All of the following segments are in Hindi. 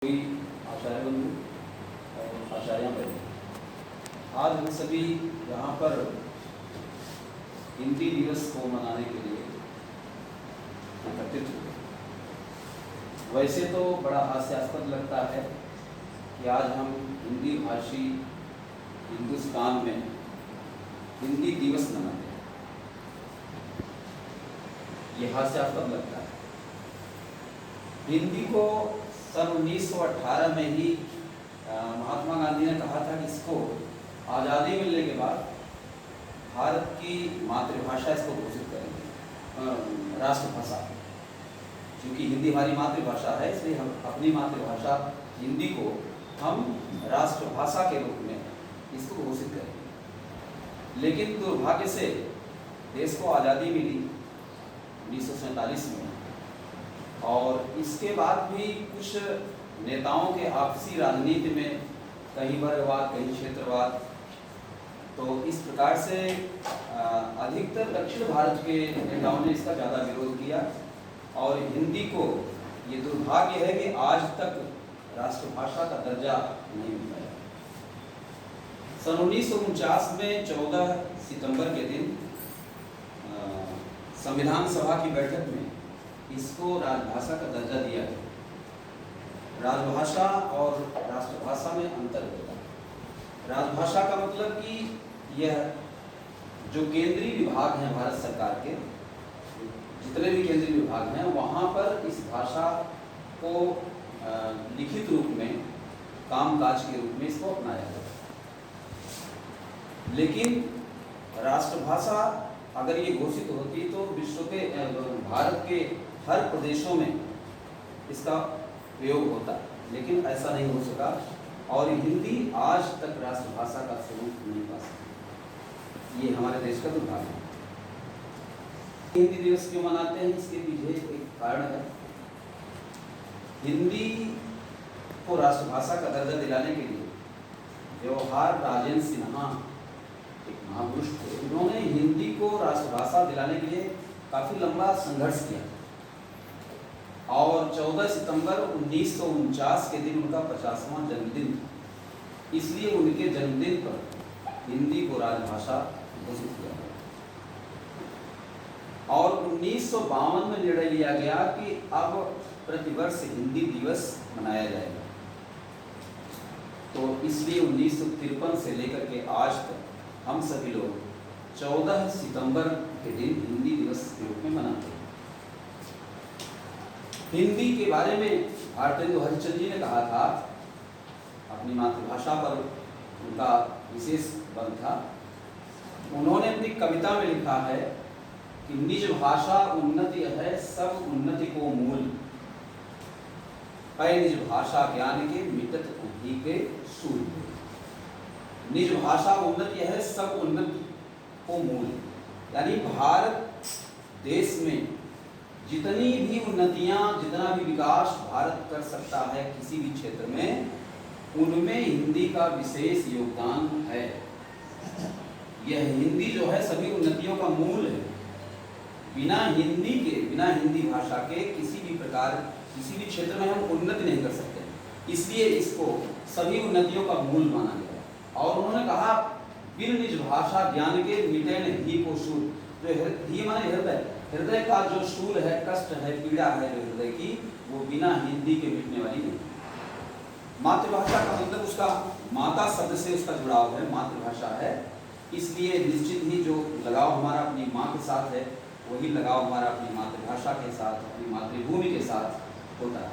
कोई आचार्य बंधु और आचार्य बंधु, आज हम सभी यहाँ पर हिंदी दिवस को मनाने के लिए एकत्रित हुए। वैसे तो बड़ा हास्यास्पद लगता है कि आज हम हिंदी भाषी हिंदुस्तान में हिंदी दिवस मनाते हैं। ये हास्यास्पद लगता है। हिंदी को सन 1918 में ही महात्मा गांधी ने कहा था कि इसको आज़ादी मिलने के बाद भारत की मातृभाषा इसको घोषित करेंगे, राष्ट्रभाषा। क्योंकि हिंदी हमारी मातृभाषा है, इसलिए हम अपनी मातृभाषा हिंदी को हम राष्ट्रभाषा के रूप में इसको घोषित करेंगे। लेकिन दुर्भाग्य से देश को आज़ादी मिली 1947 में, और इसके बाद भी कुछ नेताओं के आपसी राजनीति में कहीं वर्गवाद कहीं क्षेत्रवाद, तो इस प्रकार से अधिकतर दक्षिण भारत के नेताओं ने इसका ज़्यादा विरोध किया। और हिंदी को ये दुर्भाग्य है कि आज तक राष्ट्रभाषा का दर्जा नहीं मिला है। सन 1949 में 14 सितंबर के दिन संविधान सभा की बैठक में इसको राजभाषा का दर्जा दिया गया। राजभाषा और राष्ट्रभाषा में अंतर होता है। राजभाषा का मतलब कि यह जो केंद्रीय विभाग हैं भारत सरकार के, जितने भी केंद्रीय विभाग हैं, वहाँ पर इस भाषा को लिखित रूप में कामकाज के रूप में इसको अपनाया जाता है। लेकिन राष्ट्रभाषा अगर ये घोषित होती तो विश्व के भारत के हर प्रदेशों में इसका प्रयोग होता, लेकिन ऐसा नहीं हो सका और हिंदी आज तक राष्ट्रभाषा का स्वरूप नहीं पा सकी। ये हमारे देश का दुर्भाग्य है। हिंदी दिवस क्यों मनाते हैं, इसके पीछे एक कारण है। हिंदी को राष्ट्रभाषा का दर्जा दिलाने के लिए जवाहर राजेंद्र सिन्हा एक महापुरुष थे। उन्होंने हिंदी को राष्ट्रभाषा दिलाने के लिए काफ़ी लंबा संघर्ष किया और 14 सितंबर 1949 के दिन उनका 50वां जन्मदिन था। इसलिए उनके जन्मदिन पर हिंदी को राजभाषा घोषित किया गया और 1952 में निर्णय लिया गया कि अब प्रतिवर्ष हिंदी दिवस मनाया जाएगा। तो इसलिए 1953 से लेकर के आज तक हम सभी लोग 14 सितंबर के दिन हिंदी दिवस के रूप में मनाते हैं। हिंदी के बारे में भारतेंदु हरिश्चंद्र जी ने कहा था, अपनी मातृभाषा पर उनका विशेष बल था। उन्होंने अपनी कविता में लिखा है कि निज भाषा उन्नति है सब उन्नति को मूल, पै निज भाषा ज्ञान के मिटत उन्हीं के सूल। निज भाषा उन्नति है सब उन्नति को मूल, यानी भारत देश में जितनी भी उन्नतियां, जितना भी विकास भारत कर सकता है किसी भी क्षेत्र में, उनमें हिंदी का विशेष योगदान है। यह हिंदी जो है सभी उन्नतियों का मूल है। बिना हिंदी के, बिना हिंदी भाषा के किसी भी प्रकार किसी भी क्षेत्र में हम उन्नति नहीं कर सकते। इसलिए इसको सभी उन्नतियों का मूल माना गया। और उन्होंने कहा, बिन निज भाषा ज्ञान के मिटैन ही को शूल। जो ही माने हृदय, हृदय का जो शूल है, कष्ट है, पीड़ा है जो हृदय की, वो बिना हिंदी के मिटने वाली नहीं। मातृभाषा का मतलब उसका माता शब्द से उसका जुड़ाव है, मातृभाषा है। इसलिए निश्चित ही जो लगाव हमारा अपनी माँ के साथ है, वही लगाव हमारा अपनी मातृभाषा के साथ, अपनी मातृभूमि के साथ होता है।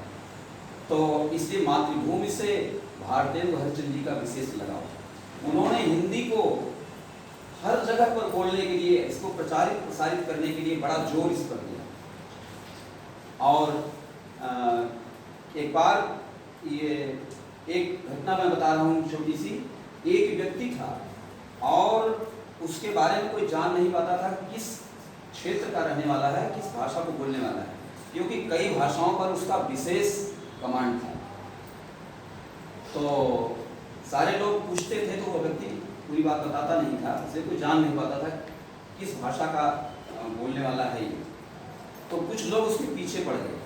तो इसलिए मातृभूमि से भारतेंदु हरिश्चंद्र जी का विशेष लगाव। उन्होंने हिंदी को हर जगह पर बोलने के लिए, इसको प्रचारित प्रसारित करने के लिए बड़ा जोर इस पर दिया। और एक बार ये एक घटना मैं बता रहा हूँ छोटी सी। एक व्यक्ति था और उसके बारे में कोई जान नहीं पाता था किस क्षेत्र का रहने वाला है, किस भाषा को बोलने वाला है, क्योंकि कई भाषाओं पर उसका विशेष कमांड था। तो सारे लोग पूछते थे तो वो व्यक्ति पूरी बात बताता नहीं था, उसे कोई जान नहीं पाता था किस भाषा का बोलने वाला है ये। तो कुछ लोग उसके पीछे पड़ गए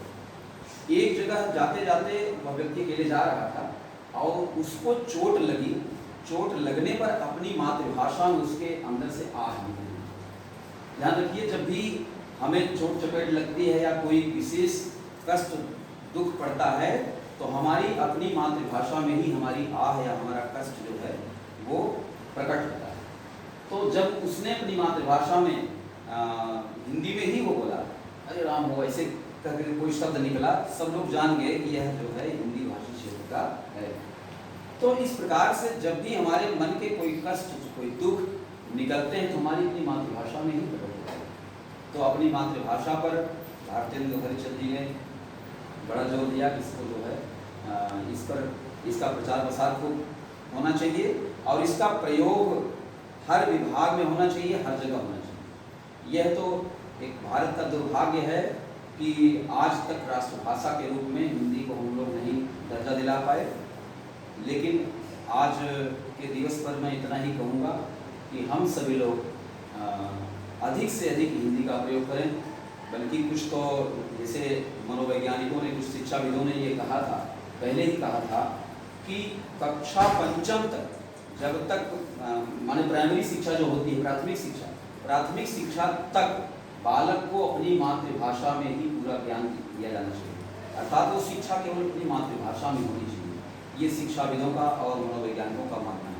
एक जगह जाते जाते वह व्यक्ति अकेले जा रहा था और उसको चोट लगी। चोट लगने पर अपनी मातृभाषा में उसके अंदर से आह निकली। ध्यान रखिए, जब भी हमें चोट चपेट लगती है या कोई विशेष कष्ट दुख पड़ता है तो हमारी अपनी मातृभाषा में ही हमारी आह या हमारा कष्ट जो है वो प्रकट होता है। तो जब उसने अपनी मातृभाषा में हिंदी में ही वो बोला, अरे राम हो, ऐसे करके कोई शब्द निकला, सब लोग जान गए कि यह जो है हिंदी भाषी क्षेत्र का है। तो इस प्रकार से जब भी हमारे मन के कोई कष्ट कोई दुख निकलते हैं तो हमारी अपनी मातृभाषा में ही प्रकट होता है। तो अपनी मातृभाषा पर भारतेंदु हरिश्चंद्र जी ने बड़ा जोर दिया कि इसको जो है इस पर इसका प्रचार प्रसार खूब होना चाहिए और इसका प्रयोग हर विभाग में होना चाहिए, हर जगह होना चाहिए। यह तो एक भारत का दुर्भाग्य है कि आज तक राष्ट्रभाषा के रूप में हिंदी को हम लोग नहीं दर्जा दिला पाए। लेकिन आज के दिवस पर मैं इतना ही कहूँगा कि हम सभी लोग अधिक से अधिक हिंदी का प्रयोग करें। बल्कि कुछ तो जैसे मनोवैज्ञानिकों ने, कुछ शिक्षाविदों ने ये कहा था, पहले ही कहा था कि कक्षा 5वीं तक, जब तक माने प्राइमरी शिक्षा जो होती है, प्राथमिक शिक्षा तक बालक को अपनी मातृभाषा में ही पूरा ज्ञान दिया जाना चाहिए। अर्थात वो शिक्षा केवल अपनी मातृभाषा में होनी चाहिए। ये शिक्षाविदों का और मनोवैज्ञानिकों का मानना है।